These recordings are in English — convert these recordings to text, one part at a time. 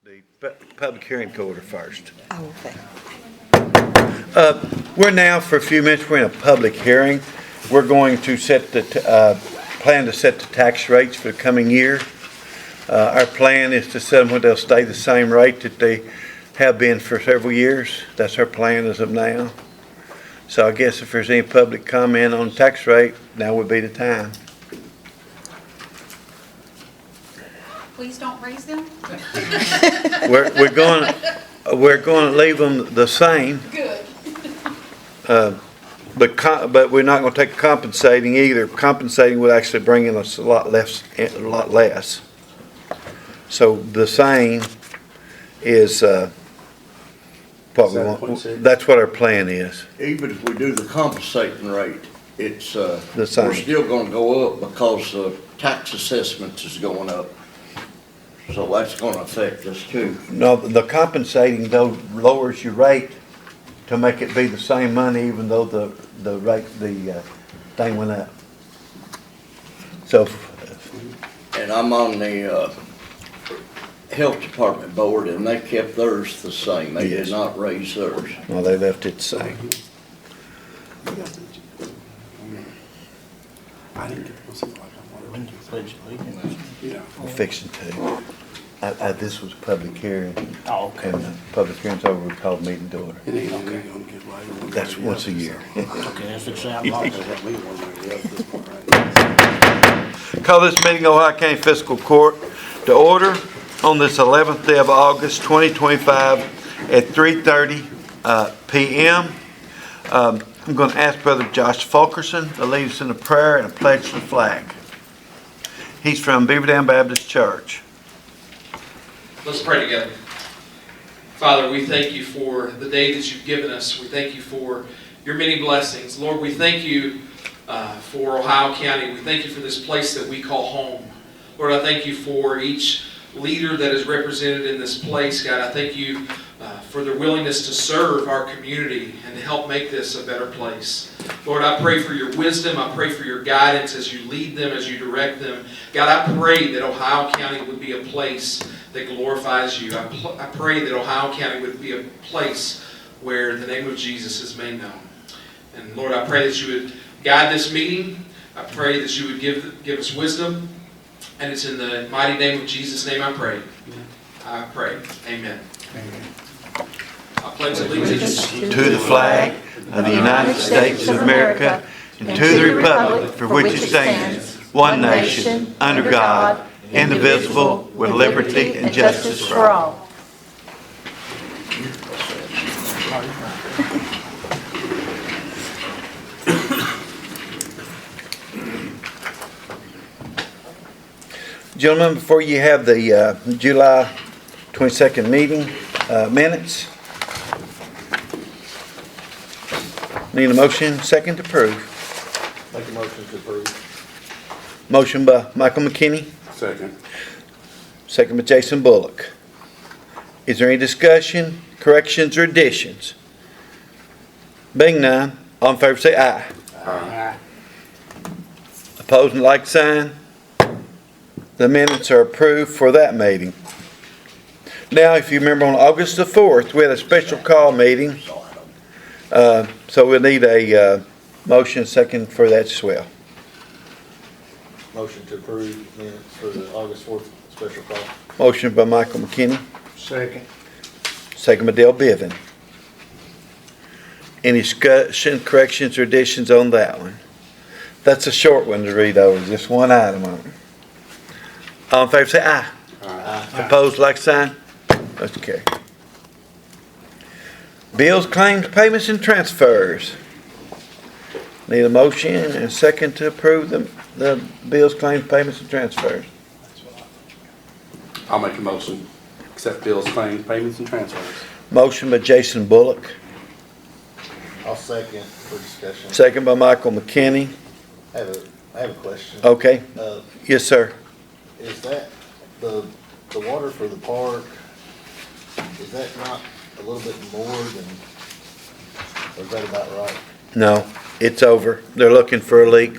The public hearing to order first. Oh, okay. We're now, for a few minutes, we're in a public hearing. We're going to plan to set the tax rates for the coming year. Our plan is to set them where they'll stay the same rate that they have been for several years. That's our plan as of now. So I guess if there's any public comment on the tax rate, now would be the time. Please don't raise them. We're going to leave them the same. Good. But we're not going to take compensating either. Compensating would actually bring in us a lot less. So the same is what we want. That's what our plan is. Even if we do the compensating rate, it's The same. we're still going to go up because the tax assessments is going up. So that's going to affect us too. No, the compensating though lowers your rate to make it be the same money, even though the thing went up. So, And I'm on the health department board, and they kept theirs the same. They Yes. did not raise theirs. well, they left it the same. I didn't get to see like I wanted to. Yeah. I'm fixing to. This was public hearing. Oh, okay. And the public hearing's over, we called meeting to order. It ain't gonna get later. That's once a year. Okay, that's it. Sounds like that. Me one way up this one right. Call this meeting Ohio County Fiscal Court to order on this 11th day of August 2025 at 3:30 p.m. I'm going to ask Brother Josh Fulkerson to lead us in a prayer and a pledge to the flag. He's from Beaver Dam Baptist Church. Let's pray together. Father, we thank you for the day that you've given us. We thank you for your many blessings. Lord, we thank you for Ohio County. We thank you for this place that we call home. Lord, I thank you for each leader that is represented in this place. God, I thank you for their willingness to serve our community and to help make this a better place. Lord, I pray for your wisdom. I pray for your guidance as you lead them, as you direct them. God, I pray that Ohio County would be a place that glorifies you. I pray that Ohio County would be a place where the name of Jesus is made known. And Lord, I pray that you would guide this meeting. I pray that you would give us wisdom. And it's in the mighty name of Jesus' name I pray. I pray. Amen. I pledge allegiance To the flag of the United States of America and to the republic for which it stands, one nation, under God, indivisible, with liberty and justice for all. Gentlemen, before you have the July 22nd meeting minutes, need a motion, second to approve. Make a motion to approve. Motion by Michael McKinney, Second. second by Jason Bullock. Is there any discussion, corrections, or additions? Being none, all in favor say aye. Aye. Opposed, like sign. The minutes are approved for that meeting. Now, if you remember on August the 4th, we had a special call meeting. So we'll need a motion second for that as well. Motion to approve minutes for the August 4th special call. Motion by Michael McKinney, Second. second by Dale Biven. Any discussion, corrections, or additions on that one? That's a short one to read over, just one item on it. All in favor say aye. Aye. Opposed, like sign. Let's carry. Bills, claims, payments, and transfers. Need a motion and a second to approve the bills, claims, payments, and transfers. I'll make a motion. Accept bills, claims, payments, and transfers. Motion by Jason Bullock, I'll second for discussion. second by Michael McKinney. I have a question. Okay, Uh, yes, sir. is that the water for the park, is that not a little bit more than, or is that about right? No, it's over. They're looking for a leak.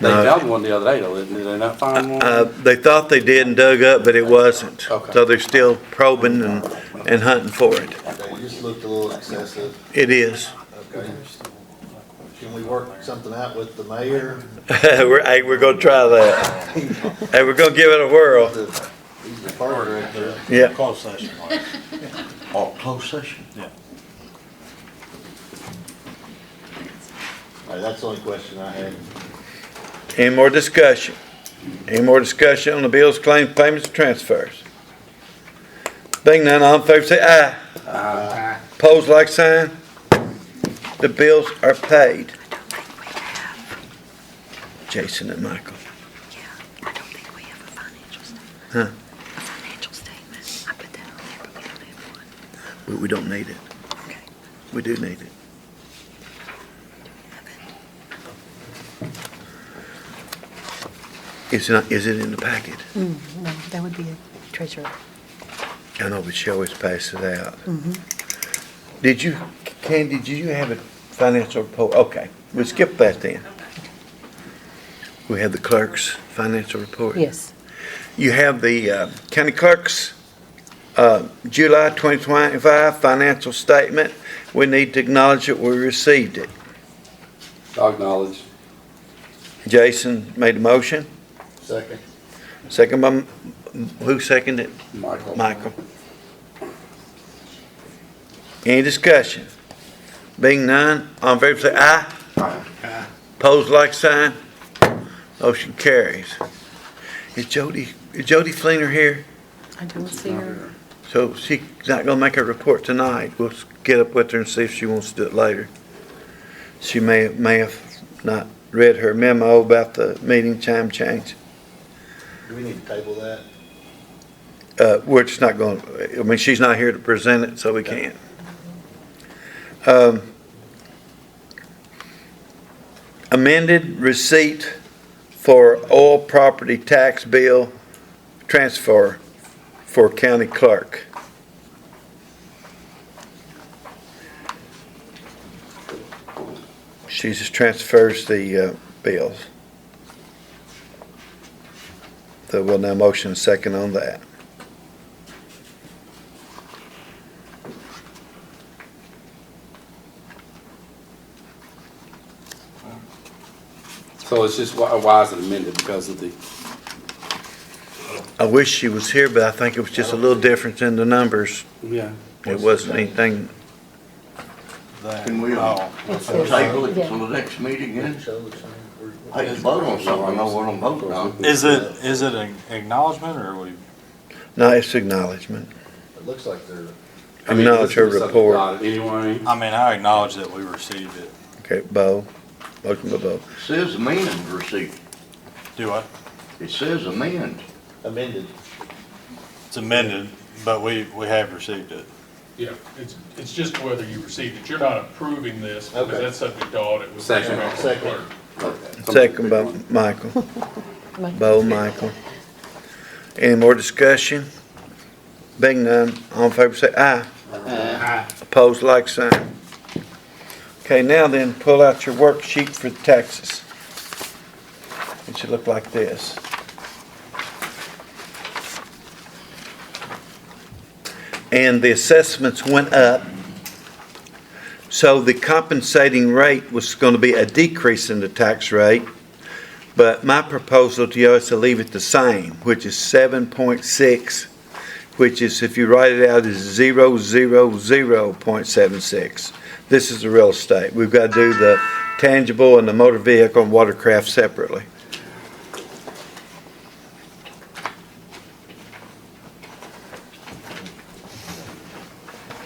They No. found one the other day, though, did they not find one? They thought they did and dug up, but it wasn't. Okay. So they're still probing and hunting for it. Okay, it just looked a little excessive. It is. Okay. Can we work something out with the mayor? We're gonna try that. Hey, we're gonna give it a whirl. He's the park director. Yeah. Closed session, Mike. Oh, closed session? All right, that's the only question I had. Any more discussion? Any more discussion on the bills, claims, payments, and transfers? Being none, all in favor say aye. Pose like sign. The bills are paid. Jason and Michael. Yeah, I don't think we have a financial statement. Huh? A financial statement. I put that on there, but we don't have one. We don't need it. Okay. We do need it. Is it in the packet? No, that would be a treasurer. I know, but she always passes it out. Did you have a financial report? Okay, we'll skip that then. We have the clerk's financial report. Yes. You have the county clerk's July 2025 financial statement. We need to acknowledge that we received it. I'll acknowledge. Jason made a motion. Second. Second by, who seconded it? Michael. Michael. Any discussion? Being none, all in favor say aye. Aye. Pose like sign. Motion carries. Is Jody Fleener here? I don't see her. So she's not gonna make a report tonight. We'll get up with her and see if she wants to do it later. She may have not read her memo about the meeting time change. Do we need to table that? We're just not going, I mean, she's not here to present it, so we can't. Amended receipt for oil property tax bill transfer for county clerk. She just transfers the bills. So we'll now motion second on that. So it's just, why is it amended? Because of the, I wish she was here, but I think it was just a little difference in the numbers. yeah. It wasn't anything, Can we Oh, table it till the next meeting then? Show the same. I can vote on something, I know what I'm voting on. Is it an acknowledgement or we? no, it's acknowledgement. It looks like they're, I mean, Acknowledge her this is something report. about it Anyway, I mean, I acknowledge that we received it. Okay, Bo, motion by Bo. It says amend receipt. Do I? It says amend. amended. It's amended, but we have received it. Yeah, it's just whether you received it. You're not approving this because Okay. that's subject to audit with the Second. clerk. Second. Second by Michael. Bo, Michael. Any more discussion? Being none, all in favor say aye. Opposed, like sign. Okay, now then, pull out your worksheet for the taxes. It should look like this. And the assessments went up. So the compensating rate was going to be a decrease in the tax rate. But my proposal to you is to leave it the same, which is 7.6, which is, if you write it out, is 000.76. This is the real estate. We've got to do the tangible and the motor vehicle and watercraft separately.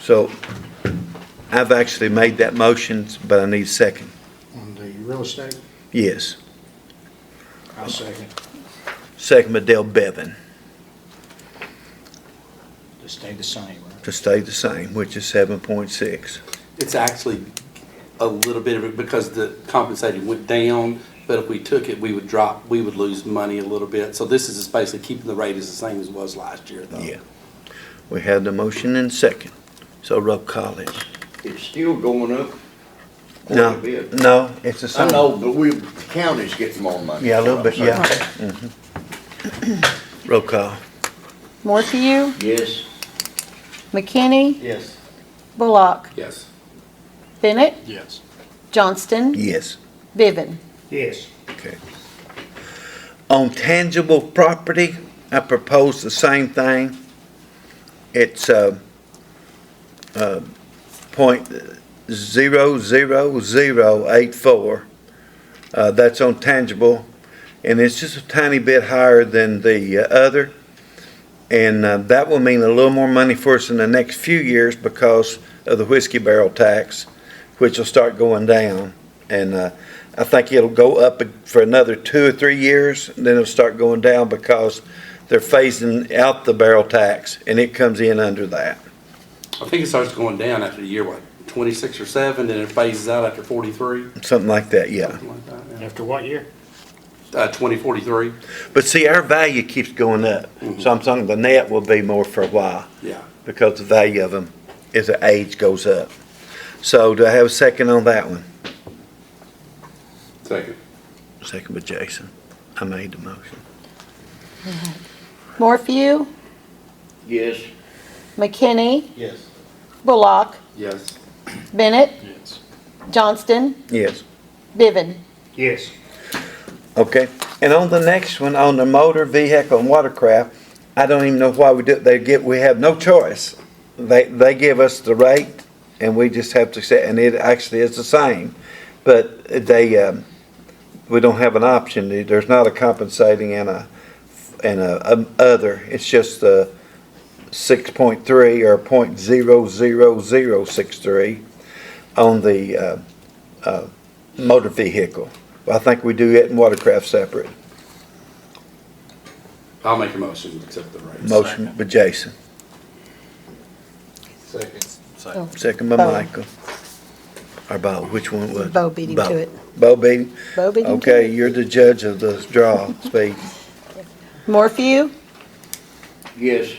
So I've actually made that motion, but I need a second. On the real estate, Yes. I'll second, Second by Dale Bevan, to stay the same, right? to stay the same, which is 7.6. it's actually a little bit of it because the compensating went down, but if we took it, we would lose money a little bit. So this is just basically keeping the rate as the same as it was last year, though. Yeah. We have the motion and second. So roll call it. It's still going up. No, quite a bit. no, it's the I same. know, but the county's getting more money. Yeah, a little bit, yeah. Right. Roll call. Morphew, Yes. McKinney, Yes. Bullock, Yes. Bennett, Yes. Johnston, Yes. Bevan. Yes. Okay. On tangible property, I propose the same thing. It's, .00084. That's on tangible, and it's just a tiny bit higher than the other. And that will mean a little more money for us in the next few years because of the whiskey barrel tax, which will start going down. And I think it'll go up for another 2 or 3 years, and then it'll start going down because they're phasing out the barrel tax, and it comes in under that. I think it starts going down after the year, what, 26 or 7, then it phases out after 43? Something like that, yeah. Something like that, yeah. After what year? 2043, But see, our value keeps going up, so I'm thinking the net will be more for a while yeah. because the value of them as the age goes up. So do I have a second on that one? Second. Second by Jason. I made the motion. Morphew, Yes. McKinney, Yes. Bullock, Yes. Bennett, Yes. Johnston, Yes. Bevan. Yes. Okay, and on the next one, on the motor vehicle and watercraft, I don't even know why we do it. We have no choice. They give us the rate, and we just have to say, and it actually is the same. But we don't have an option. There's not a compensating and a other. It's just 6.3 or .00063 on the motor vehicle. I think we do it in watercraft separate. I'll make a motion to accept the rates. Motion by Jason, Second. second by Bo. Michael. Or Bo, which one was? Bo beat him to it. Bo beat him? Bo beat him to Okay, it. you're the judge of the draw, speed. Morphew, Yes.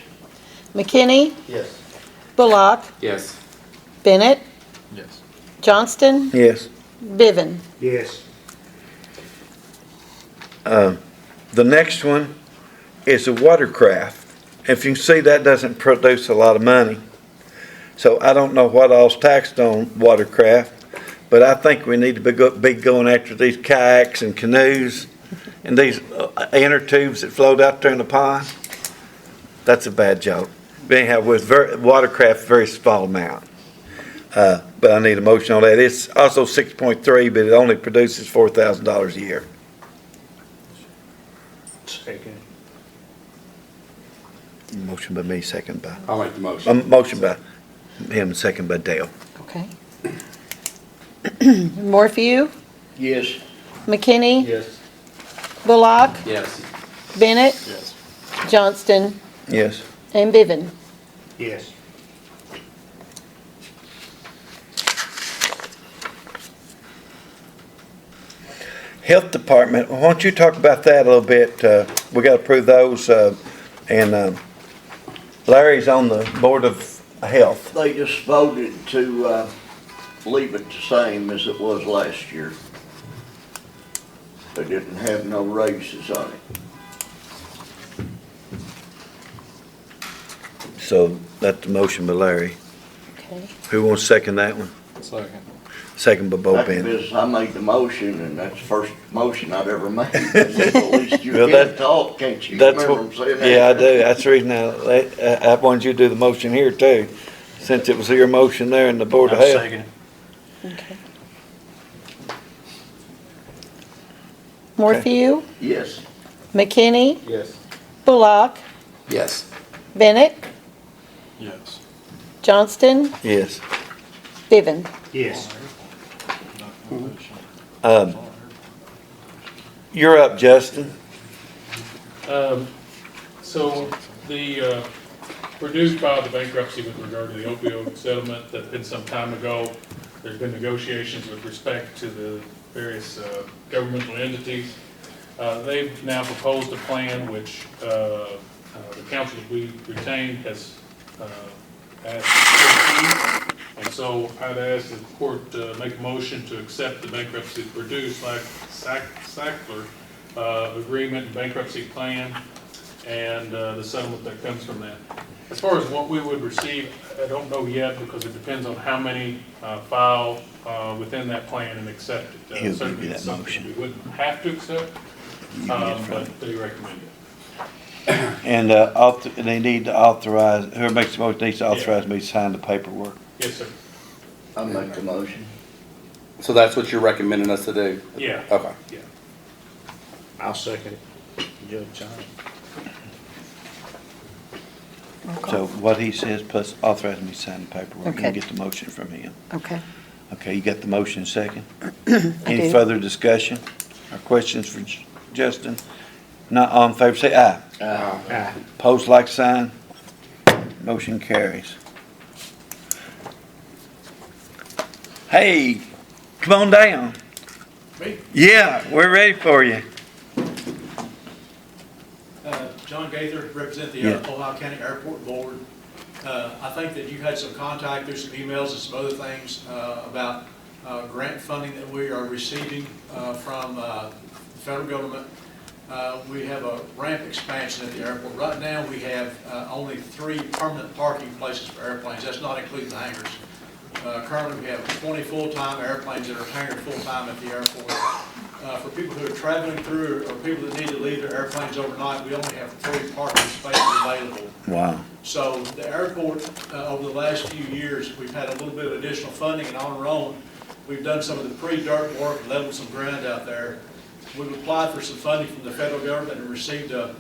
McKinney, Yes. Bullock, Yes. Bennett, Yes. Johnston, Yes. Bevan. Yes. The next one is a watercraft. If you can see, that doesn't produce a lot of money. So I don't know what all's taxed on watercraft, but I think we need to be going after these kayaks and canoes and these inner tubes that float out there in the pond. That's a bad joke. But anyhow, with watercraft, very small amount. But I need a motion on that. It's also 6.3, but it only produces $4,000 a year. Second. Motion by me, second by, I'll make the motion. motion by him, second by Dale. Okay. Morphew, Yes. McKinney, Yes. Bullock, Yes. Bennett, Yes. Johnston, Yes. and Bevan. Yes. Health Department, why don't you talk about that a little bit? We got to approve those, and Larry's on the Board of Health. They just voted to leave it the same as it was last year. They didn't have no raises on it. So that's the motion by Larry. Okay. Who wants to second that one? Second. Second by Bo That's Bennett. because I made the motion, and that's the first motion I'd ever made. At least you Well, can talk, can't you? That's Remember what, them saying that? yeah, I do. That's the reason I wanted you to do the motion here too, since it was your motion there in the Board of I'll Health. second it. Okay. Morphew, Yes. McKinney, Yes. Bullock, Yes. Bennett, Yes. Johnston, Yes. Bevan. Yes. You're up, Justin. So the, Purdue filed the bankruptcy with regard to the opioid settlement that had been some time ago. There's been negotiations with respect to the various governmental entities. They've now proposed a plan which the council that we retained has as the trustee. And so I'd ask the court to make a motion to accept the bankruptcy Sackler agreement and bankruptcy plan and the settlement that comes from that. As far as what we would receive, I don't know yet because it depends on how many file within that plan and accept it. He'll give Certainly you that it's something motion. we wouldn't have to accept, You can get but they recommend it. And they need to authorize, whoever makes the motion needs to authorize me to sign the paperwork. Yes, sir. I make the motion. So that's what you're recommending us to do? Yeah. Okay. Yeah. I'll second it. Judge John. So what he says, plus authorize me to sign the paperwork. You Okay. can get the motion from him. Okay. Okay, you got the motion second? I Any do. further discussion or questions for Justin? Not all in favor, say aye. Aye. Pose like sign. Motion carries. Hey, come on down. Me? Yeah, we're ready for you. John Gaither, represent the Yeah. Ohio County Airport Board. I think that you had some contact, there's some emails and some other things about grant funding that we are receiving from the federal government. We have a ramp expansion at the airport. Right now, we have only 3 permanent parking places for airplanes. That's not including the hangars. Currently, we have 20 full-time airplanes that are hangared full-time at the airport. For people who are traveling through or people that need to leave their airplanes overnight, we only have 3 parking spaces available. Wow. So the airport, over the last few years, we've had a little bit of additional funding, and on our own, we've done some of the pre-dirt work, leveled some ground out there. We've applied for some funding from the federal government and received the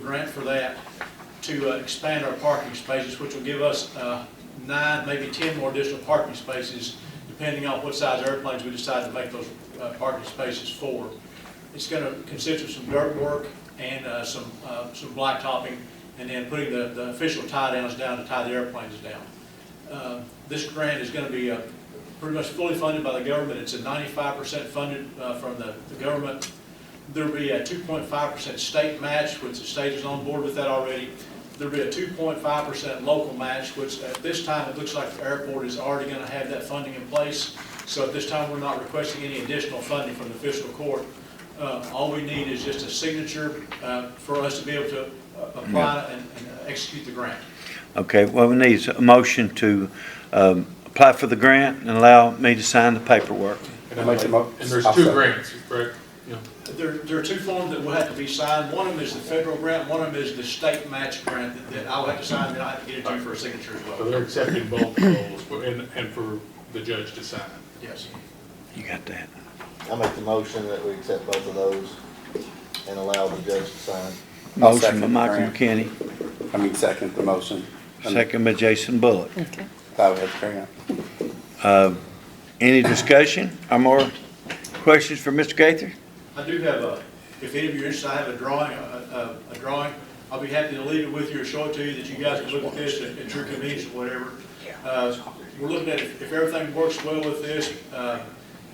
grant for that to expand our parking spaces, which will give us 9, maybe 10 more additional parking spaces, depending on what size airplanes we decide to make those parking spaces for. It's going to consist of some dirt work and some blacktopping, and then putting the official tie downs down to tie the airplanes down. This grant is going to be pretty much fully funded by the government. It's a 95% funded from the government. There'll be a 2.5% state match, which the state is on board with that already. There'll be a 2.5% local match, which at this time it looks like the airport is already going to have that funding in place. So at this time we're not requesting any additional funding from the fiscal court. All we need is just a signature for us to be able to apply and execute the grant. Okay, well, we need a motion to apply for the grant and allow me to sign the paperwork. And I'll make the mo- there's I'll 2 second. grants, correct? Yeah. There are 2 forms that will have to be signed. One of them is the federal grant, one of them is the state match grant that I'll have to sign, then I have to get it to you for a signature as So well. they're accepting both of those and for the judge to sign. Yes. You got that? I make the motion that we accept both of those and allow the judge to sign. I'll Motion second by the Michael grant. McKinney, Second the motion. second by Jason Bullock. Okay. Thought we had the grant. Any discussion or more questions for Mr. Gaither? I do have if any of you are interested, I have a drawing, I'll be happy to leave it with you or show it to you that you guys can look at this at your convenience or whatever. We're looking at if everything works well with this,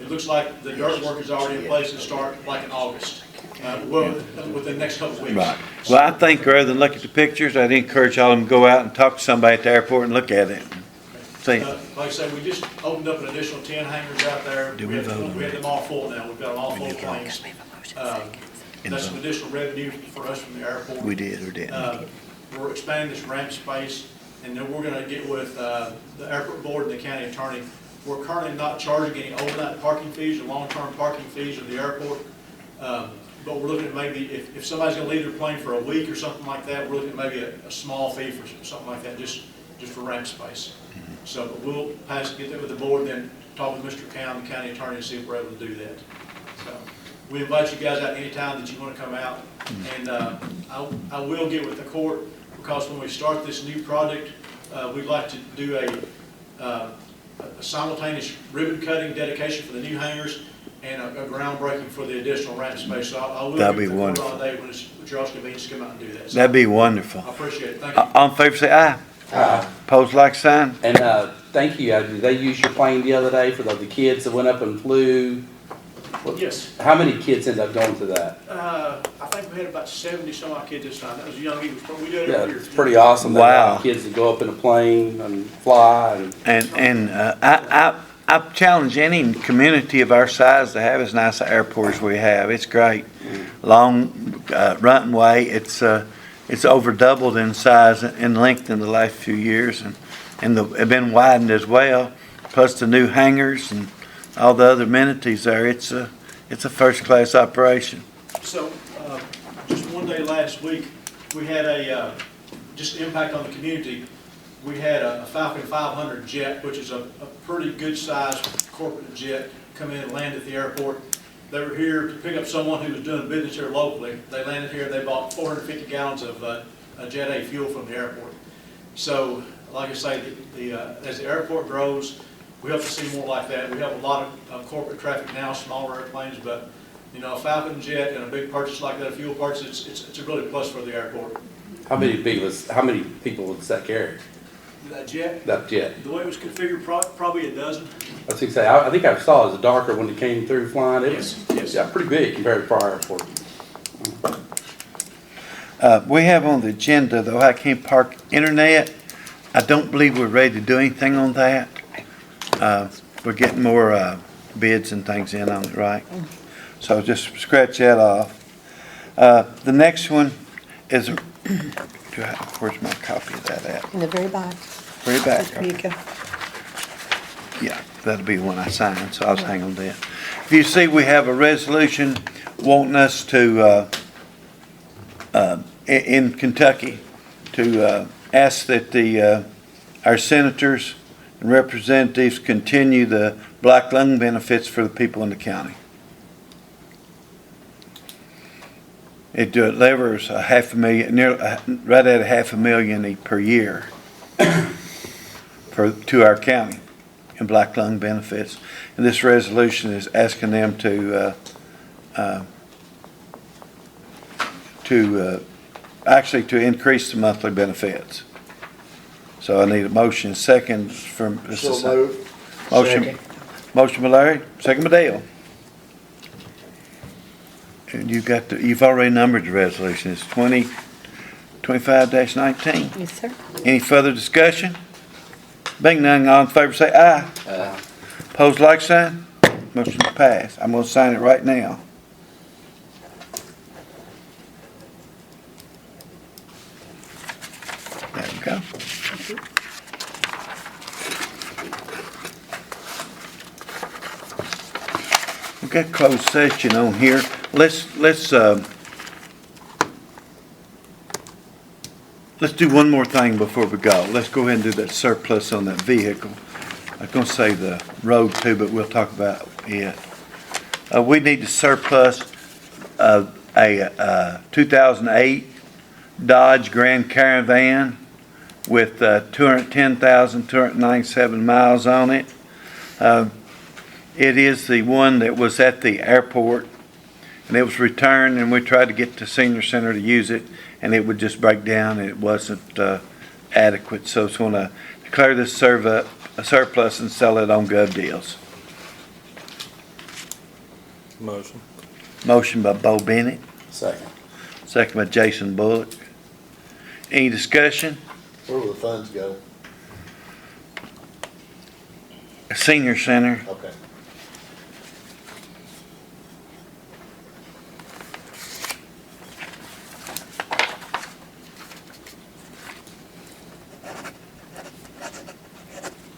it looks like the dirt work is already in place to start like in August. Well, within the next couple of weeks. Right. Well, I think rather than look at the pictures, I'd encourage all of them to go out and talk to somebody at the airport and look at it. See, Like I said, we just opened up an additional 10 hangars out there. Did we vote on We have them all full now. We've got them all full planes. Leave a motion That's some additional revenue for us from the airport. we did or didn't. We're expanding this ramp space, and then we're gonna get with the airport board and the county attorney. We're currently not charging any overnight parking fees or long-term parking fees at the airport. But we're looking at maybe, if somebody's gonna leave their plane for a week or something like that, we're looking at maybe a small fee for something like that, just for ramp space. So but we'll get that with the board, then talk with Mr. Cowan, the county attorney, and see if we're able to do that. So we invite you guys out anytime that you want to come out. And I will get with the court, because when we start this new project, we'd like to do a simultaneous ribbon cutting dedication for the new hangars and a groundbreaking for the additional ramp space. So I will That'd get be with the court wonderful. on a day when it's at y'all's convenience to come out and do that. So That'd be wonderful. I appreciate it. Thank you. All in favor, say aye. Pose like sign. And thank you. Did they use your plane the other day for the kids that went up and flew? Yes. How many kids ended up going to that? I think we we had about 70 some odd kids this time. That was young Eagles. We do it Yeah, every year. it's pretty awesome. They allow Wow. kids to go up in a plane and fly and. I challenge any community of our size to have as nice an airport as we have. It's great. Long runway. It's over doubled in size and length in the last few years, and it's been widened as well. Plus the new hangars and all the other amenities there. It's a first class operation. So, just one day last week, we had just impact on the community. We had a Falcon 500 jet, which is a pretty good sized corporate jet, come in and land at the airport. They were here to pick up someone who was doing business here locally. They landed here, they bought 450 gallons of Jet A fuel from the airport. So, like I say, as the airport grows, we hope to see more like that. We have a lot of corporate traffic now, smaller airplanes, but a Falcon jet and a big purchase like that, a fuel purchase, it's a really plus for the airport. How many people does that carry? That jet, That jet? the way it was configured, probably a dozen. I was gonna say, I think I saw it was darker when it came through flying. It was, Yes. yeah, pretty big compared to prior airport. We have on the agenda the Ohio County Park Internet. I don't believe we're ready to do anything on that. We're getting more bids and things in on it, right? So just scratch that off. The next one is, where's my copy of that at? In the very back. Very back. There you go. Yeah, that'll be the one I signed, so I'll just hang on to that. If you see, we have a resolution wanting us to, in Kentucky, to ask that our senators and representatives continue the black lung benefits for the people in the county. It delivers $500,000, right at $500,000 per year to our county in black lung benefits. And this resolution is asking them to increase the monthly benefits. So I need a motion second from Mr. So moved. Motion by Larry, second by Dale. And you've already numbered the resolution. It's 2025-19. Yes, sir. Any further discussion? Being none, all in favor say aye. Aye. Pose like sign. Motion passed. I'm gonna sign it right now. There we go. We've got closed session on here. Let's do one more thing before we go. Let's go ahead and do that surplus on that vehicle. I was gonna say the road too, but we'll talk about it. We need to surplus a 2008 Dodge Grand Caravan with 210,297 miles on it. It is the one that was at the airport, and it was returned, and we tried to get the senior center to use it, and it would just break down, and it wasn't adequate. So it's going to declare this a surplus and sell it on Gov Deals. Motion. Motion by Bo Bennett, Second. second by Jason Bullock. Any discussion? Where will the funds go? Senior center. Okay.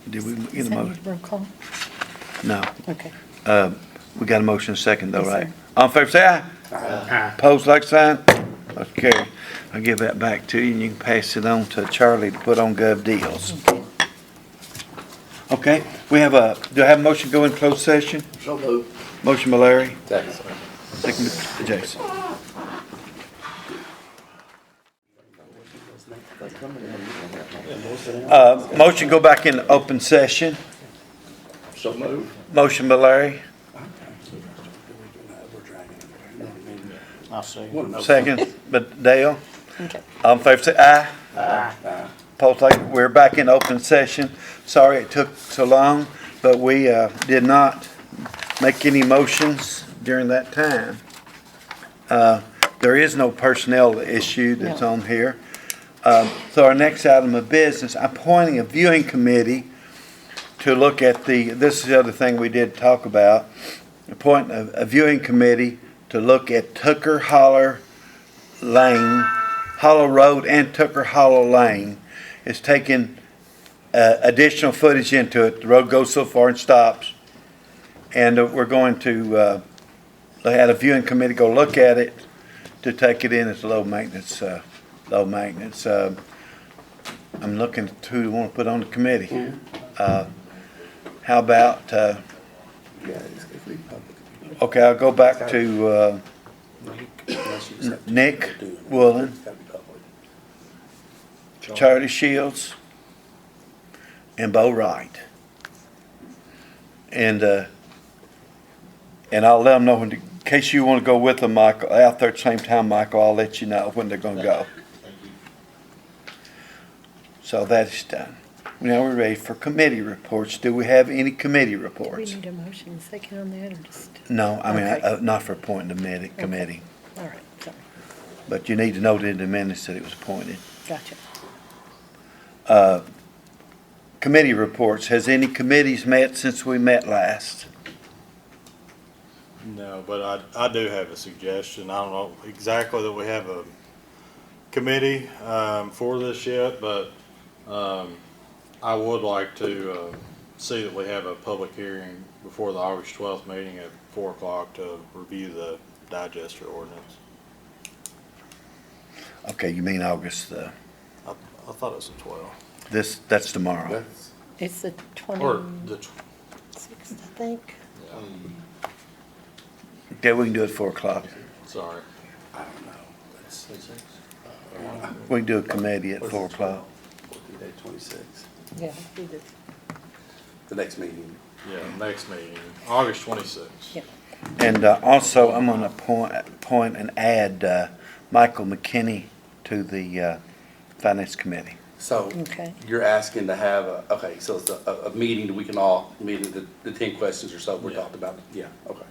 Did we get Is a that motion? your roll call? No. Okay. We got a motion second though, Yes, right? sir. All in favor say aye. Aye. Pose like sign. Let's carry. I'll give that back to you and you can pass it on to Charlie to put on Gov Deals. Okay, do I have a motion to go in closed session? So moved. Motion by Larry, Second. second by Jason. Motion go back in open session. So moved. Motion by Larry, I'll say. second by Dale. Okay. All in favor say aye. Aye. Post like, we're back in open session. Sorry it took so long, but we did not make any motions during that time. there is no personnel issue that's on here. So our next item of business, appointing a viewing committee to look at this is the other thing we did talk about, appointing a viewing committee to look at Tucker Hollow Road and Tucker Hollow Lane. It's taking additional footage into it. The road goes so far and stops. And we're going to have a viewing committee go look at it to take it in as low maintenance. I'm looking at who we want to put on the committee. How about, okay, I'll go back to Nick Woolen, Charlie Shields, and Bo Wright. And I'll let them know in case you want to go with them, Michael, out there at the same time, Michael, I'll let you know when they're going to go. So that is done. Now we're ready for committee reports. Do we have any committee Do we reports? need a motion second on that, or just, No, I mean, Okay. not for appointing the committee. all right, sorry, But you need to note in the minutes that it was appointed. gotcha. Committee reports. Has any committees met since we met last? No, but I do have a suggestion. I don't know exactly that we have a committee for this yet, but I would like to see that we have a public hearing before the August 12th meeting at 4 o'clock to review the digester ordinance. Okay, you mean August, I thought it was the 12th. that's tomorrow. It's the Or the 26th, I think. Okay, we can do it at 4 o'clock. sorry. I don't know. That's We can do a committee at 4 o'clock. 26. Yeah, do the, The next meeting. Yeah, next meeting, August 26th. yeah. And also, I'm going to appoint and add Michael McKinney to the Finance Committee. So Okay. you're asking to have so it's a meeting that we can all meet the 10 questions or so we're talking about. Yeah, okay.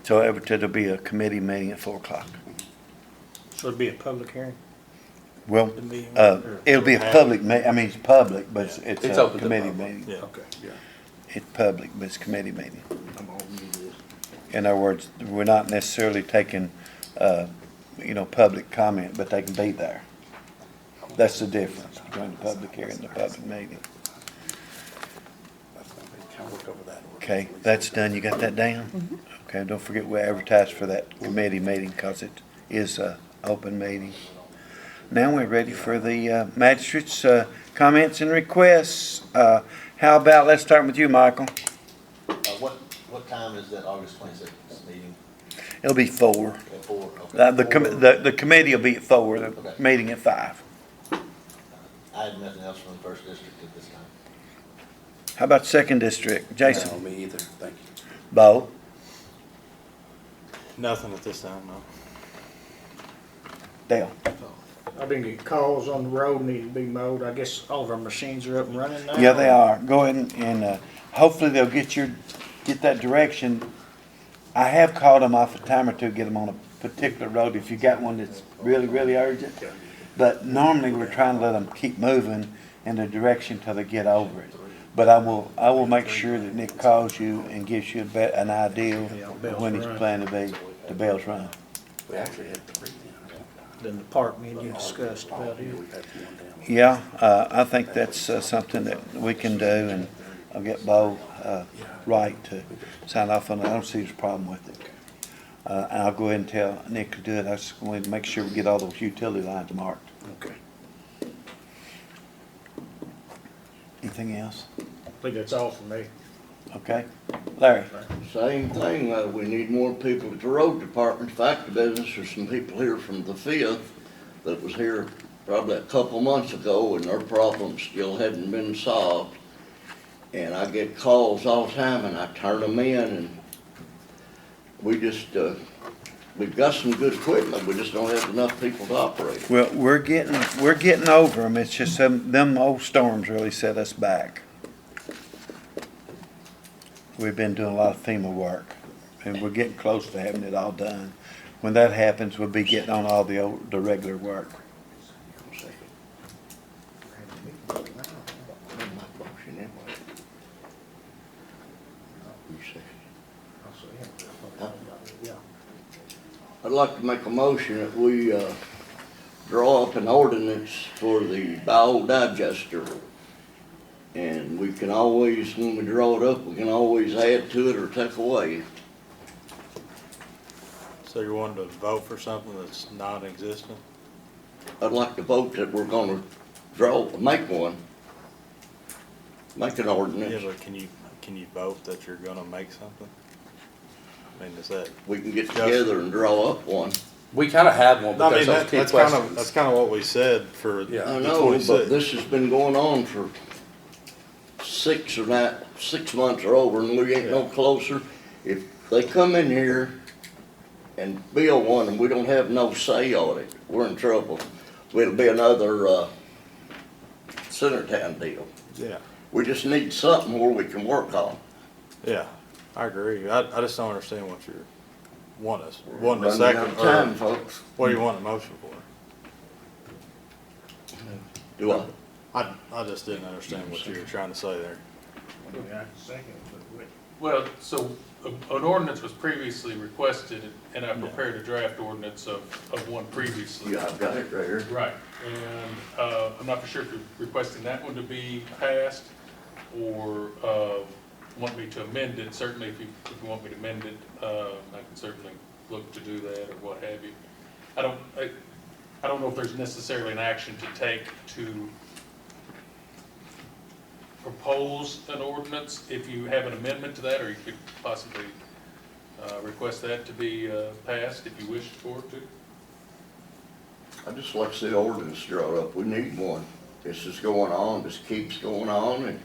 So it'll be a committee meeting at 4 o'clock. So it'd be a public hearing? Well, The meeting? it'll be a public it's public, but it's It's a open to committee public. meeting. Yeah. Okay, yeah. It's public, but it's a committee meeting. I'm all new to this. In other words, we're not necessarily taking, public comment, but they can be there. That's the difference between the public hearing and the public meeting. Kind of work over that. Okay, that's done. You got that down? Okay, don't forget we advertise for that committee meeting because it is a open meeting. Now we're ready for the magistrate's comments and requests. How about, let's start with you, Michael. What time is that August 26th meeting? It'll be 4. At 4? Okay. The committee will be at 4, the Okay. meeting at 5. I had nothing else from the first district at this time. How about second district? Jason? No, me either, thank you. Bo? Nothing at this time, no. Dale? I've been getting calls on the road need to be mowed. I guess all of our machines are up and running now? Yeah, they are. Go ahead and hopefully they'll get that direction. I have called them off a time or two, get them on a particular road if you got one that's really, really urgent. But normally we're trying to let them keep moving in the direction till they get over it. But I will make sure that Nick calls you and gives you an idea of when he's planning to be, the bells run. We actually had 3 down. Then the park me and you discussed about it. We've had 1 down. Yeah, I think that's something that we can do, and I'll get Bo Wright to sign off on it. I don't see there's a problem with it. And I'll go ahead and tell Nick to do it. I just want to make sure we get all those utility lines marked. Okay. Anything else? I think that's all for me. Okay? Larry? Same thing, we need more people at the road department. Fact of the business, there's some people here from the 5th that was here probably a couple months ago, and their problems still hadn't been solved. And I get calls all the time, and I turn them in, and we just, we've got some good equipment, we just don't have enough people to operate. Well, we're getting over them. It's just them old storms really set us back. We've been doing a lot of FEMA work, and we're getting close to having it all done. When that happens, we'll be getting on all the regular work. I'd like to make a motion that we, draw up an ordinance for the bio digester. And we can always, when we draw it up, we can always add to it or take away. So you're wanting to vote for something that's non-existent? I'd like to vote that we're gonna make one. Make an Yeah, ordinance. but can you vote that you're gonna make something? I mean, is that? We can get together and draw up one. We kind of have one, I but mean, there's those 10 that's kind of, questions. that's kind of what we said for Yeah. the I know, but 26th. this has been going on for 6 months or over, and we ain't no closer. If they come in here and build one and we don't have no say on it, we're in trouble. It'll be another, Centertown deal. Yeah, We just need something where we can work on. yeah, I agree. I just don't understand what you're wanting a Running out second, of time, or folks. what do you want a motion for? Do I? I just didn't understand what you were trying to say there. Well, so an ordinance was previously requested, and I prepared a draft ordinance of one previously. Yeah, I've got it right here. Right, and I'm not for sure if you're requesting that one to be passed, or want me to amend it. Certainly, if you want me to amend it, I can certainly look to do that, or what have you. I don't know if there's necessarily an action to take to propose an ordinance. If you have an amendment to that, or you could possibly request that to be passed if you wish for it to. I just like to see the ordinance drawn up. We need one. This is going on, this keeps going on, and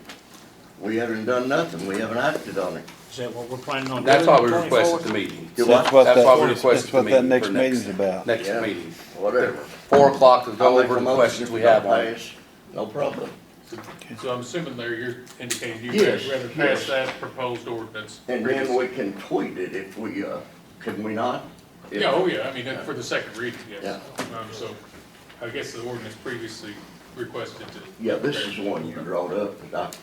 we haven't done nothing. We haven't acted on it. Is that what we're planning on doing? That's why we 24th? requested the meeting. Do what? That's what That's why we that, requested that's the what that meeting next for meeting's about. Next Yeah. meeting. Whatever. 4 o'clock to I'll go make over a the motion questions if we don't have on it. pass. No problem. So I'm assuming there you're indicating you'd Yes, rather yes. pass that proposed ordinance. And then we can tweet it if we, can we not? If- Yeah, oh yeah, I mean, for the second reading, yes. Yeah. So I guess the ordinance previously requested to. Yeah, this is the one you brought up, that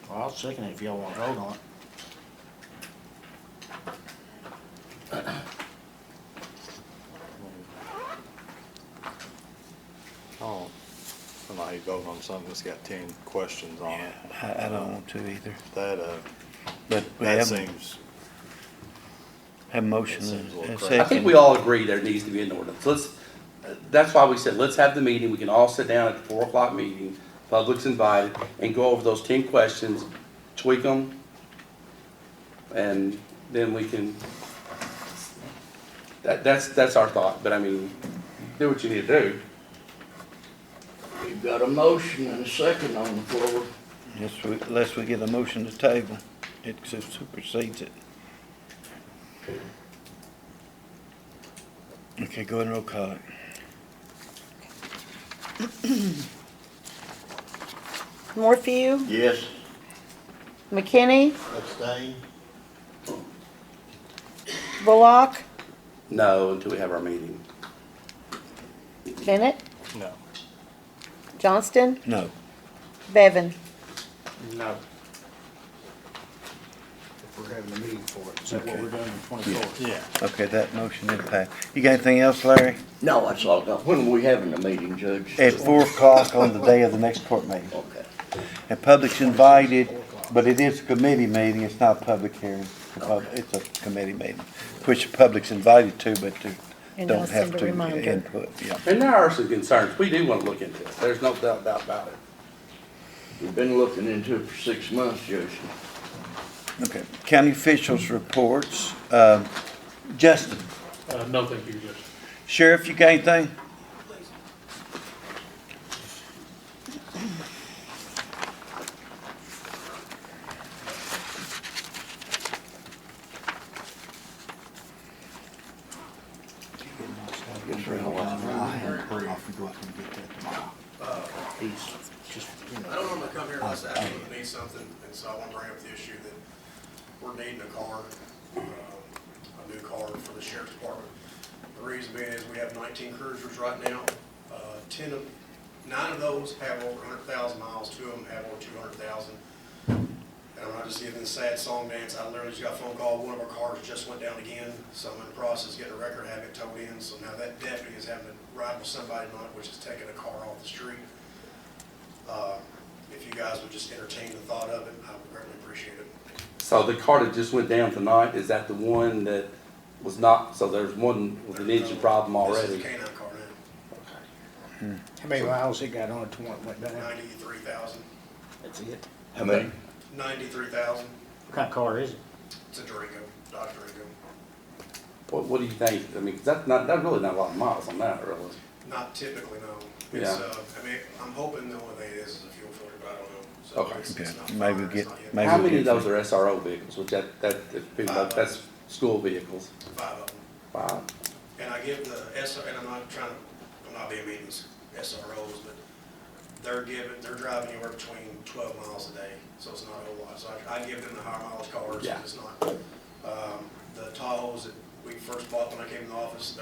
Well, I'll second it if y'all want to vote on it. Oh, I don't know how you vote on something that's got 10 questions on it. I don't want to either, That, but we that have seems, a motion that seems a little and a crazy. I think second. we all agree there needs to be an ordinance. That's why we said, let's have the meeting. We can all sit down at the 4 o'clock meeting, public's invited, and go over those 10 questions, tweak them, and then we can, that's our thought. But I mean, do what you need to do. we've got a motion and a second on the floor. Unless we get a motion to table, it supersedes it. Okay, go ahead and roll call it. Morphew, Yes. McKinney, Abstain? Bullock, No, until we have our meeting. Bennett, No. Johnston, No. Bevan. No. If we're having a meeting for it, is that what we're doing on the 24th? Yeah. Okay, that motion did pass. You got anything else, Larry? No, that's all I got. When are we having the meeting, Judge? At 4 o'clock on the day of the next court meeting. Okay. And public's invited, but it is a committee meeting, it's not a public hearing. It's a committee meeting, which the public's invited to, but they And I'll don't have send a to reminder. input, yeah. And there are some concerns. We do want to look into it. There's no doubt about it. We've been looking into it for 6 months, Judge. Okay, county officials' reports. Justin, No, thank you, Judge. Sheriff, you got anything? He's, just, you know. I don't normally come here unless I absolutely need something, and so I want to bring up the issue that, you know, I know that the county attorney, you know, has been, you know, working on some things, and, you know, I know that the county attorney has been, you know, we're needing a car, a new car for the sheriff's department. The reason being is we have 19 cruisers right now. 9 of those have over 100,000 miles, 2 of them have over 200,000. And I'm not just giving the sad song dance. I literally just got a phone call. One of our cars just went down again. So I'm in the process of getting a record, have it towed in. So now that deputy is having to ride with somebody tonight, which is taking a car off the street. If you guys would just entertain the thought of it, I would greatly appreciate it. So the car that just went down tonight, is that the one that was not, so there's one with an engine problem This is already? a K-9 car now. How many miles it got on it to when it went down? 93,000. That's it. How many? 93,000. What kind of car is it? It's a Durango, Dodge Durango. What do you think? I mean, 'cause that's really not a lot of miles on that, really. Not typically, no. It's, Yeah. I mean, I'm hoping the only thing it is a fuel filter, but I don't know. So Okay. it's Okay, not maybe fire, get- it's not yet. maybe How we'll many of get those are SRO vehicles, which if people, that's school vehicles? 5 of them. 5? And I give the and I'm not being mean to SROs, but they're driving anywhere between 12 miles a day, so it's not a whole lot. So I give them the higher mileage cars, Yeah. because it's not. The Tahoes that we first bought when I came in the office,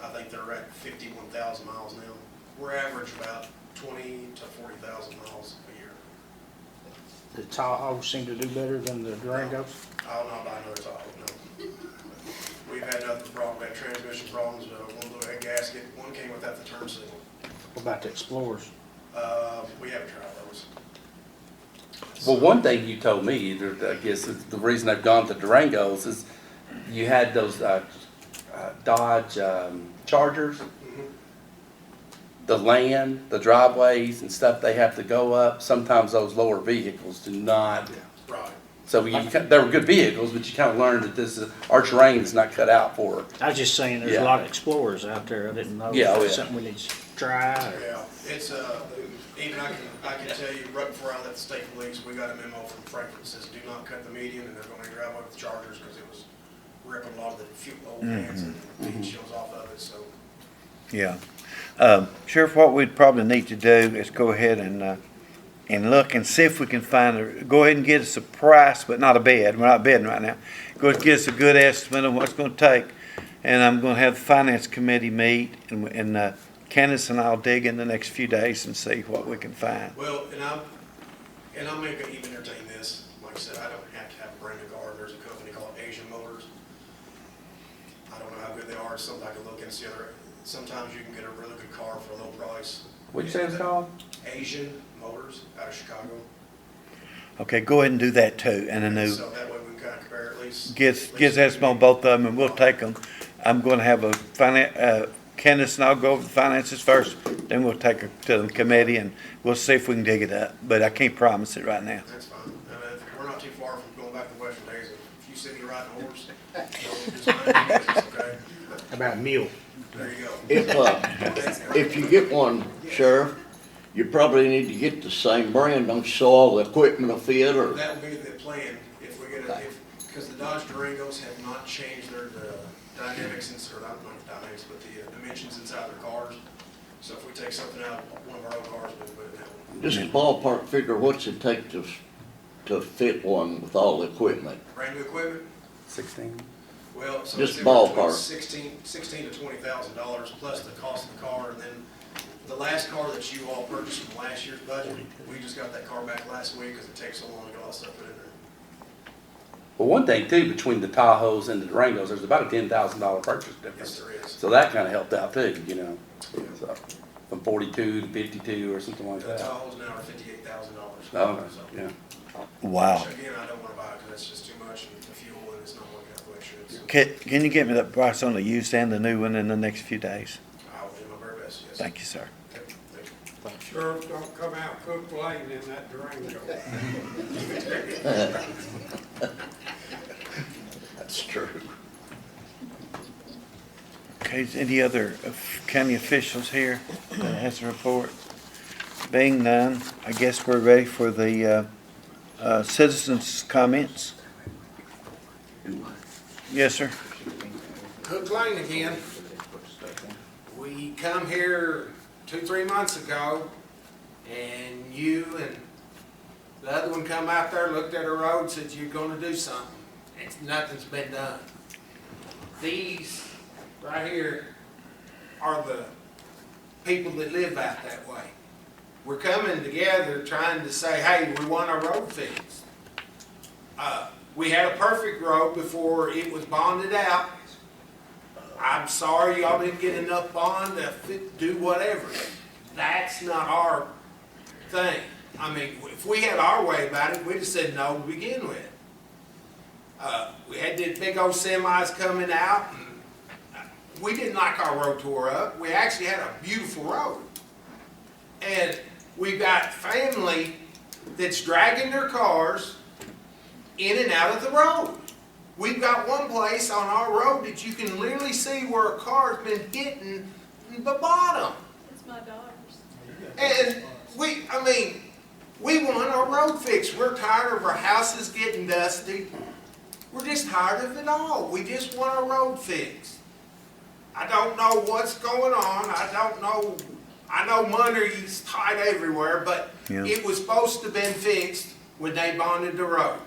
I think they're at 51,000 miles now. We're average about 20 to 40,000 miles a year. The Tahoe seem to do better than the Durangos? I'll not buy another Tahoe, no. We've had nothing wrong, we had transmission problems, one blew a gasket, one came without the turn signal. What about the Explorers? We haven't tried those. Well, one thing you told me, I guess is the reason I've gone to Durangos is you had those Dodge Chargers. The land, the driveways and stuff they have to go up, sometimes those lower vehicles do not. Right. So they were good vehicles, but you kind of learned that our terrain is not cut out for it. I was just saying, there's Yeah. a lot of Explorers out there. I didn't know. Yeah, if oh, that's yeah. something we need to try. Or... Yeah, it's, even I can tell you, right before I left the state police, we got a memo from Frankfurt that says, do not cut the median, and they're gonna drive up with Chargers, because it was ripping a lot of the fuel, old cans and heat shields off of it, so. Yeah. Sheriff, what we'd probably need to do is go ahead and look and see if we can go ahead and get us a price, but not a bid. We're not bidding right now. Go ahead and get us a good estimate of what it's gonna take. And I'm gonna have the finance committee meet, and Candace and I'll dig in the next few days and see what we can find. Well, and I'm gonna even entertain this, like I said, I don't have to have a brand new car, there's a company called Asian Motors. I don't know how good they are, it's something I can look and see sometimes you can get a really good car for a low price. What'd you say it's called? Asian Motors out of Chicago. Okay, go ahead and do that too, and a new, So that way we can kind of compare at least. gets estimate on both of them, and we'll take them. I'm gonna have Candace and I'll go over the finances first, then we'll take it to the committee, and we'll see if we can dig it up, but I can't promise it right now. That's fine. We're not too far from going back to Western days. If you see me riding a horse, just mind me, it's okay. How about a mule? There you go. If you get one, Sheriff, you probably need to get the same brand, don't you, so all the equipment will fit, or? That would be the plan, if we get because the Dodge Durangos have not changed their dynamics, or not dynamics, but the dimensions inside their cars. So if we take something out of one of our old cars, we put it in that one. Just a ballpark figure, what's it take to fit one with all the equipment? Brand new equipment? 16. Well, so Just it's anywhere between ballpark. $16,000 to $20,000 plus the cost of the car, and then the last car that you all purchased from last year's budget, we just got that car back last week because it takes so long to get all that stuff put in there. Well, one thing too, between the Tahoes and the Durangos, there's about a $10,000 purchase difference. Yes, there is. So that kind of helped out too, you know. So from 42 to 52 or something like The that. Tahoes now are $58,000. Oh, okay. So, Yeah. Wow. which again, I don't want to buy it because it's just too much and the fuel and it's not working out the way it should. Can you get me that price on the used and the new one in the next few days? I'll do my very best, yes. Thank you, sir. Okay, thank you. Sheriff, don't come out Cook Lane in that Durango. That's true. Okay, is any other county officials here that has a report? Being none, I guess we're ready for the citizens' comments. Yes, sir. Cook Lane again. We come here 2-3 months ago, and you and the other one come out there, looked at the road, said you're gonna do something. nothing's been done. These right here are the people that live out that way. We're coming together trying to say, hey, we want our road fixed. We had a perfect road before it was bonded out. I'm sorry y'all didn't get enough bond to do whatever. That's not our thing. I mean, if we had our way about it, we'd have said no to begin with. We had these big old semis coming out, and we didn't like our road tore up. We actually had a beautiful road. And we've got family that's dragging their cars in and out of the road. We've got one place on our road that you can literally see where a car's been hitting the bottom. It's my daughter's. And we want our road fixed. We're tired of our houses getting dusty. We're just tired of it all. We just want our road fixed. I don't know what's going on. I don't know. I know money's tight everywhere, but it was supposed to have been fixed when they bonded the road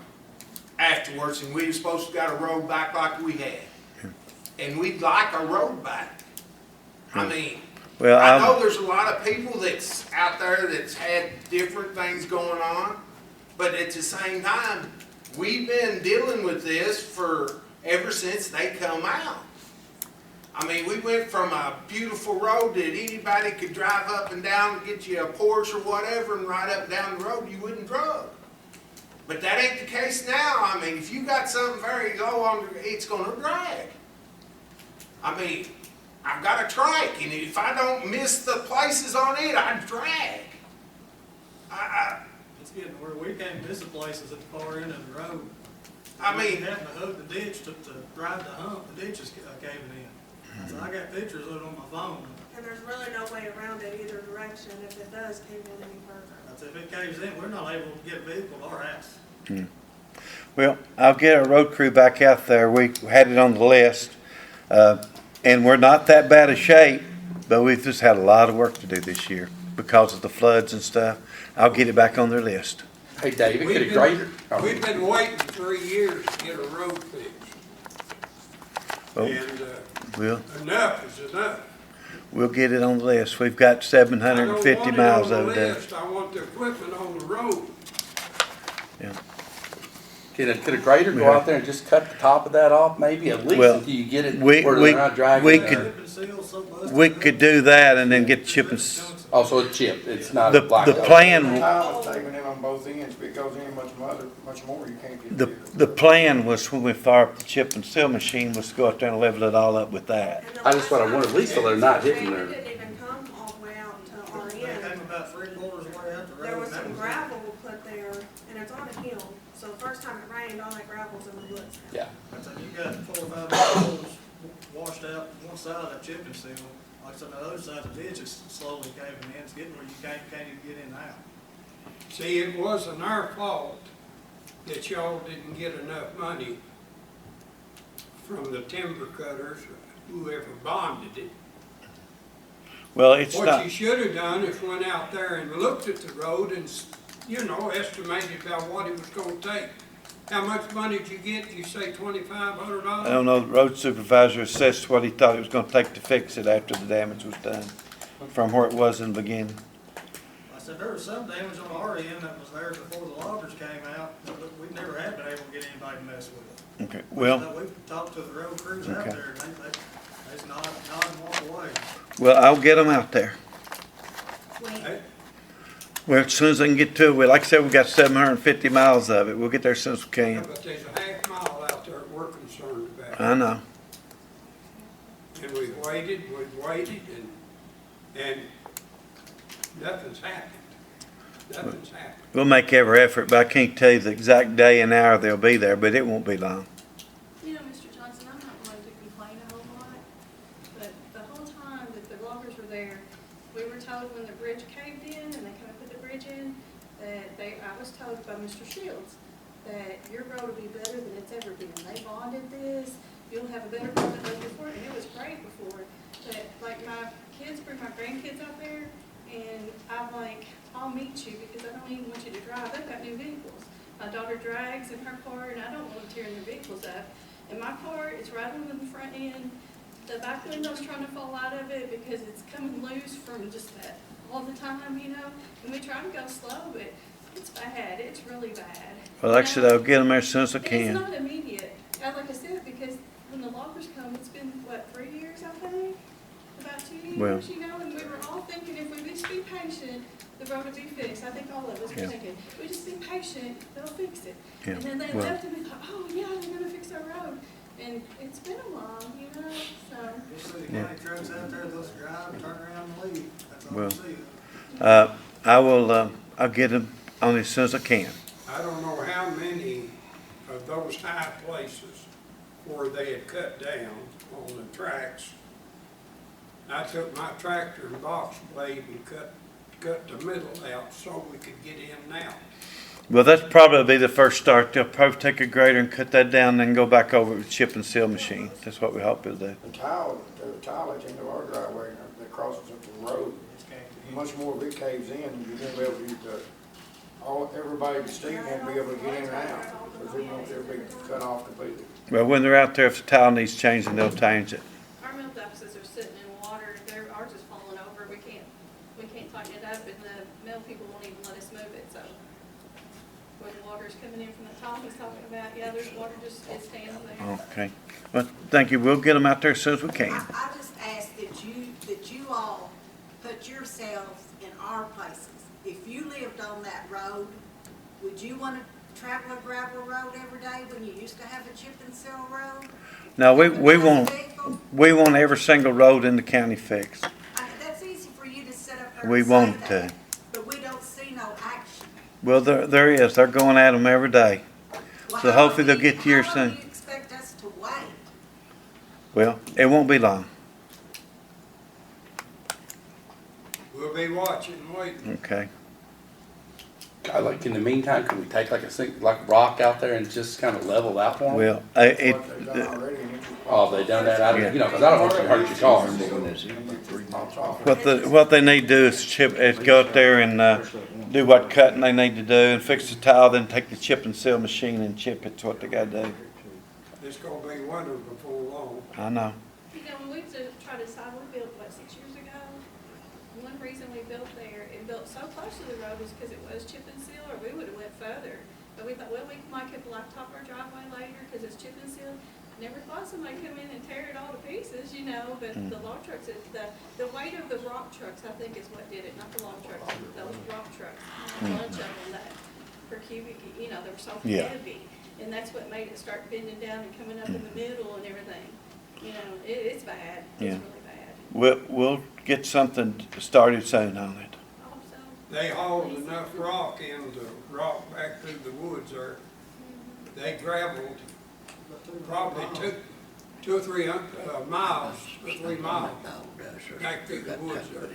afterwards, and we were supposed to got a road back like we had. And we'd like our road back. I mean, Well, I know there's a lot of people that's out there that's had different things going on, but at the same time, we've been dealing with this for ever since they come out. I mean, we went from a beautiful road that anybody could drive up and down and get you a Porsche or whatever, and right up and down the road you wouldn't drug. But that ain't the case now. I mean, if you got something very low on, it's going to drag. I mean, I've got a trike, and if I don't miss the places on it, I drag. It's getting where we can't miss the places at the far end of the road. I mean, having to hug the ditch to drive the hump, the ditch is caving in. So I got pictures of it on my phone. And there's really no way around it either direction if it does cave in any further. That's if it caves in, we're not able to get a vehicle to our house. Well, I'll get our road crew back out there. We had it on the list. And we're not that bad a shape, but we've just had a lot of work to do this year because of the floods and stuff. I'll get it back on their list. Hey, David, could a grader? We've been waiting 3 years to get a road fixed. Oh, And enough is enough. we'll get it on the list. We've got 750 miles of it. I want the equipment on the road. Yeah. Could a grader go out there and just cut the top of that off, maybe at least Well, until you get it we- where we- they're not dragging we it? could- We could do that and then get chip and, Oh, so it's chipped, it's not the black. plan, Tile's taking in on both ends, if it goes any much more, you can't get the plan was when we fire up the chip and seal machine was to go out there and level it all up with that. And the I just last wanna wonder, time at least so they're not hitting it their. didn't even come all the way out to our It end. came about 3/4 of the way out the road. There was and that some it. gravel put there, and it's on a hill, so the first time it rained, all that gravel's in the woods now. Yeah. I said, you got 4 or 5 holes washed out one side of that chip and seal. Like I said, the other side of the ditch is slowly caving in, it's getting where you can't even get in now. See, it wasn't our fault that y'all didn't get enough money from the timber cutters, or whoever bonded it. Well, it's What not, you should have done is went out there and looked at the road and, estimated about what it was gonna take. How much money did you get? You say I $2,500? don't know, the road supervisor assessed what he thought it was gonna take to fix it after the damage was done, from where it was in the beginning. I said, there was some damage on our end that was there before the loggers came out, but we never have been able to get anybody to mess with it. Okay, well, We've talked to the road crews out Okay. there, and they just nod and walk away. well, I'll get them out there. Hey, Well, as soon as I can get to it, like I said, we got 750 miles of it. We'll get there as soon as we can. But there's a half mile out there we're concerned about. I know. And we've waited, and nothing's happened. Nothing's happened. We'll make every effort, but I can't tell you the exact day and hour they'll be there, but it won't be long. You know, Mr. Johnson, I'm not one to complain a whole lot, but the whole time that the loggers were there, we were told when the bridge caved in and they come and put the bridge in, that I was told by Mr. Shields that your road will be better than it's ever been. They bonded this, you'll have a better road than before, and it was great before. But like my kids bring my grandkids out there, and I'm like, I'll meet you because I don't even want you to drive. They've got new vehicles. My daughter drags in her car, and I don't want them tearing their vehicles up. In my car, it's rattling in the front end. The back window's trying to fall out of it because it's coming loose from just that all the time, you know? And we try to go slow, but it's bad. It's really bad. Well, like I said, I'll get them there as soon as I It's can. not immediate, like I said, because when the loggers come, it's been, what, 3 years, I think? About 2 years, Well. you know, and we were all thinking if we just be patient, the road would be fixed. I think all of us were Yeah. thinking, we just be patient, they'll fix it. Yeah, And then they well. left and we thought, oh, yeah, they're gonna fix our road. And it's been a while, you know, so. You see the county trucks out there, they'll drive, turn around and leave. That's all Well. I see. I will, I'll get them on as soon as I can. I don't know how many of those high places where they had cut down on the tracks. I took my tractor and box blade and cut the middle out so we could get in now. Well, that's probably the first start. They'll probably take a grader and cut that down, then go back over with chip and seal machine. That's what we hope they'll do. The tile that's into our driveway that crosses up the road, much more of it caves in, you won't be able to use everybody at the street won't be able to get in and out, because it won't ever be cut off completely. Well, when they're out there, if the tile needs changing, they'll change it. Our mailboxes are sitting in water, ours is falling over, we can't tighten it up, and the mail people won't even let us move it, so. When water's coming in from the top, he's talking about, yeah, there's water just, it's standing there. Okay. Well, thank you. We'll get them out there as soon as we can. I just ask that you all put yourselves in our places. If you lived on that road, would you want to travel a gravel road every day when you used to have a chip and seal road? No, we want every single road in the county fixed. That's easy for you to sit up there We and say want that, to. but we don't see no action. Well, there is. They're going at them every day. Well, So how hopefully long they'll get to yours How long soon. do you expect us to wait? Well, it won't be long. We'll be watching, waiting. Okay. Like in the meantime, can we take like rock out there and just kind of level out for them? Well, What they've done already, and it's Oh, they done that? Yeah. You know, because I don't want you to hurt your car. what they need to do is go out there and do what cutting they need to do and fix the tile, then take the chip and seal machine and chip it. That's what they got to do. It's gonna be winter before long. I know. You know, when we tried to decide, we built, what, 6 years ago? One reason we built there and built so close to the road was because it was chip and seal, or we would've went further. But we thought, well, we might could blacktop our driveway later because it's chip and seal. Never thought somebody come in and tear it all to pieces, you know, but the log trucks, the weight of the rock trucks, I think, is what did it, not the log trucks, those rock trucks. A bunch of them that per cubic, you know, they were so Yeah. heavy. And that's what made it start bending down and coming up in the middle and everything. You know, it's bad. It's Yeah. really bad. We'll get something started soon on it. I hope so. They hauled enough rock in to rock back through the woods there. They gravelled probably 2 or 3 miles, 3 miles back through the woods there.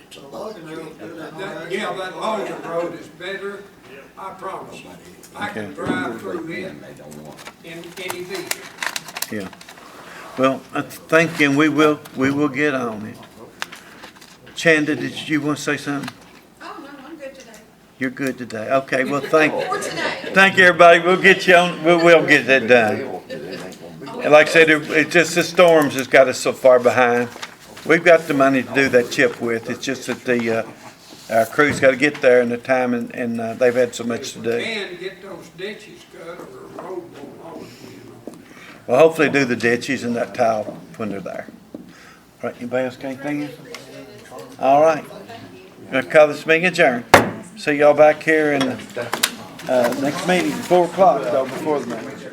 Yeah, that logging road is better, I promise. I can Okay. drive through it in any vehicle. Yeah. Well, thank you, and we will get on it. Chanda, did you want to say something? Oh, no, I'm good today. You're good today. Okay, well, For today. thank you, everybody. We'll get you on, we'll get that done. And like I said, it's just the storms has got us so far behind. We've got the money to do that chip with. It's just that our crew's got to get there in the time, and they've had so much to do. And get those ditches cut or the road won't hold, you know. Well, hopefully do the ditches and that tile when they're there. All right, anybody else got anything else? All right. Gonna call this meeting adjourned. See y'all back here in next meeting, 4 o'clock, though, before the meeting.